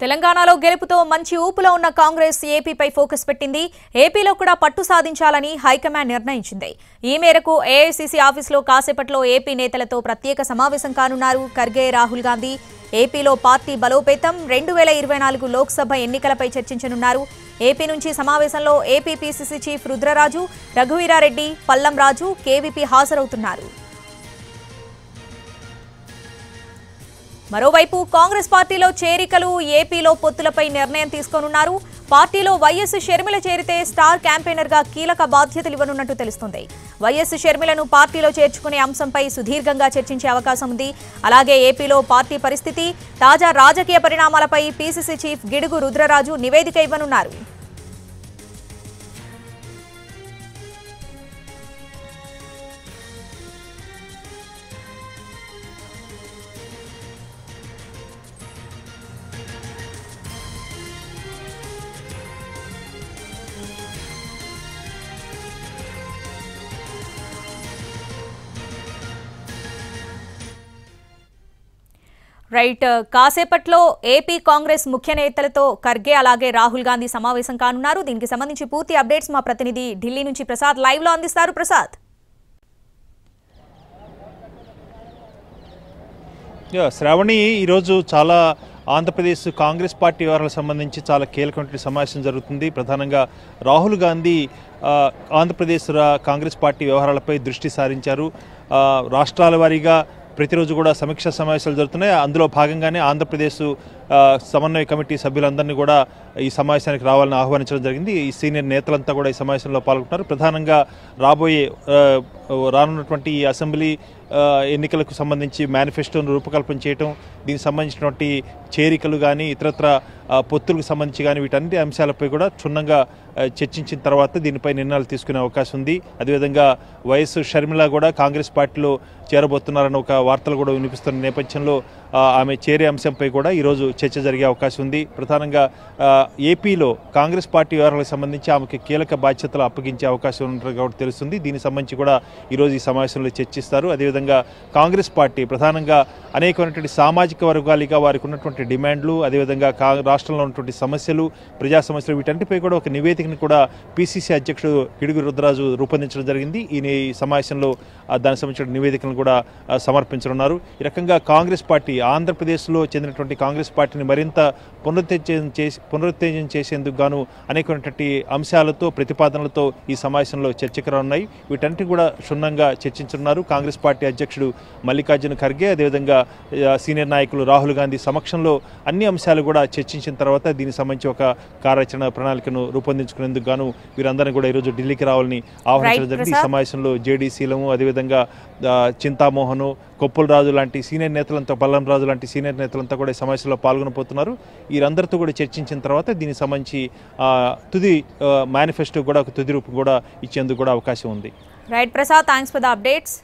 తెలంగాణలో గెలుపుతో మంచి ఊపులో ఉన్న కాంగ్రెస్ ఏపీపై ఫోకస్ పెట్టింది. ఏపీలో కూడా పట్టు సాధించాలని హైకమాండ్ నిర్ణయించింది. ఈ మేరకు ఏఐసీసీ ఆఫీసులో కాసేపట్లో ఏపీ నేతలతో ప్రత్యేక సమావేశం కానున్నారు ఖర్గే, రాహుల్ గాంధీ. ఏపీలో పార్టీ బలోపేతం, 2024 లోక్సభ ఎన్నికలపై చర్చించనున్నారు. ఏపీ నుంచి సమావేశంలో AP PCC chief Rudraraju, Raghuveera Reddy, Pallam Raju, KVP హాజరవుతున్నారు. మరోవైపు కాంగ్రెస్ పార్టీలో చేరికలు, ఏపీలో పొత్తులపై నిర్ణయం తీసుకోనున్నారు. పార్టీలో వైఎస్ షర్మిల చేరితే స్టార్ క్యాంపెయినర్ గా కీలక బాధ్యతలు ఇవ్వనున్నట్టు తెలుస్తుంది. వైఎస్ షర్మిలను పార్టీలో చేర్చుకునే అంశంపై సుదీర్ఘంగా చర్చించే అవకాశం ఉంది. అలాగే ఏపీలో పార్టీ పరిస్థితి, తాజా రాజకీయ పరిణామాలపై పీసీసీ చీఫ్ గిడుగు రుద్రరాజు నివేదిక ఇవ్వనున్నారు. రైట్, కాసేపట్లో ఏపీ కాంగ్రెస్ ముఖ్య నేతలతో ఖర్గే అలాగే రాహుల్ గాంధీ సమావేశం కానున్నారు. దీనికి సంబంధించి పూర్తి అప్డేట్స్ మా ప్రతినిధి ఢిల్లీ నుంచి ప్రసాద్ లైవ్ లో అందిస్తారు. ప్రసాద్. శ్రావణి, ఈరోజు చాలా ఆంధ్రప్రదేశ్ కాంగ్రెస్ పార్టీ వ్యవహారాలకు సంబంధించి చాలా కీలకమైన సమావేశం జరుగుతుంది. ప్రధానంగా రాహుల్ గాంధీ ఆంధ్రప్రదేశ్ కాంగ్రెస్ పార్టీ వ్యవహారాలపై దృష్టి సారించారు. రాష్ట్రాల వారీగా ప్రతిరోజు కూడా సమీక్షా సమావేశాలు జరుగుతున్నాయి. అందులో భాగంగానే ఆంధ్రప్రదేశ్ సమన్వయ కమిటీ సభ్యులందరినీ కూడా ఈ సమావేశానికి రావాలని ఆహ్వానించడం జరిగింది. ఈ సీనియర్ నేతలంతా కూడా ఈ సమావేశంలో పాల్గొంటున్నారు. ప్రధానంగా రానున్నటువంటి ఈ అసెంబ్లీ ఎన్నికలకు సంబంధించి మేనిఫెస్టోను రూపకల్పన చేయటం, దీనికి సంబంధించినటువంటి చేరికలు కానీ ఇతరత్ర పొత్తులకు సంబంధించి కానీ వీటన్ని అంశాలపై కూడా క్షుణ్ణంగా చర్చించిన తర్వాత దీనిపై నిర్ణయాలు తీసుకునే అవకాశం ఉంది. అదేవిధంగా వైఎస్ షర్మిల కూడా కాంగ్రెస్ పార్టీలో చేరబోతున్నారన్న ఒక వార్తలు కూడా వినిపిస్తున్న నేపథ్యంలో ఆమె చేరే అంశంపై కూడా ఈరోజు చర్చ జరిగే అవకాశం ఉంది. ప్రధానంగా ఏపీలో కాంగ్రెస్ పార్టీ వ్యవహారాలకు సంబంధించి ఆమెకి కీలక బాధ్యతలు అప్పగించే అవకాశం ఉన్నట్టు కాబట్టి తెలుస్తుంది. దీనికి సంబంధించి కూడా ఈరోజు ఈ సమావేశంలో చర్చిస్తారు. అదేవిధంగా కాంగ్రెస్ పార్టీ ప్రధానంగా అనేకమైనటువంటి సామాజిక వర్గాలుగా వారికి ఉన్నటువంటి డిమాండ్లు, అదేవిధంగా రాష్ట్రంలో ఉన్నటువంటి సమస్యలు, ప్రజా సమస్యలు, వీటన్నిటిపై కూడా ఒక నివేదికను కూడా పీసీసీ అధ్యక్షుడు గిడుగు రుద్రరాజు రూపొందించడం జరిగింది. ఈ సమావేశంలో దానికి సంబంధించిన నివేదికను కూడా సమర్పించనున్నారు. ఈ రకంగా కాంగ్రెస్ పార్టీ ఆంధ్రప్రదేశ్లో చెందినటువంటి కాంగ్రెస్ పార్టీని మరింత పునరుత్తేజం చేసేందుకు గాను అనేకమైనటువంటి అంశాలతో, ప్రతిపాదనలతో ఈ సమావేశంలో చర్చకు రానున్నాయి. వీటన్నిటి కూడా క్షుణ్ణంగా చర్చించున్నారు. కాంగ్రెస్ పార్టీ అధ్యక్షుడు మల్లికార్జున ఖర్గే, అదేవిధంగా సీనియర్ నాయకులు రాహుల్ గాంధీ సమక్షంలో అన్ని అంశాలు కూడా చర్చించిన తర్వాత దీనికి సంబంధించి ఒక కార్యాచరణ ప్రణాళికను రూపొందించుకునేందుకు గాను వీరందరినీ కూడా ఈరోజు ఢిల్లీకి రావాలని ఆహ్వానించడం జరిగింది. ఈ సమావేశంలో జేడీసీలము, అదేవిధంగా చింతామోహను, కొప్పుల రాజు లాంటి సీనియర్ నేతలంతా, పల్లం రాజు లాంటి సీనియర్ నేతలంతా కూడా ఈ సమావేశంలో పాల్గొనబోతున్నారు. వీరందరితో కూడా చర్చించిన తర్వాత దీనికి సంబంధించి తుది మేనిఫెస్టో కూడా ఒక తుది రూపం కూడా ఇచ్చేందుకు కూడా అవకాశం ఉంది. Right Prasad, thanks for the updates.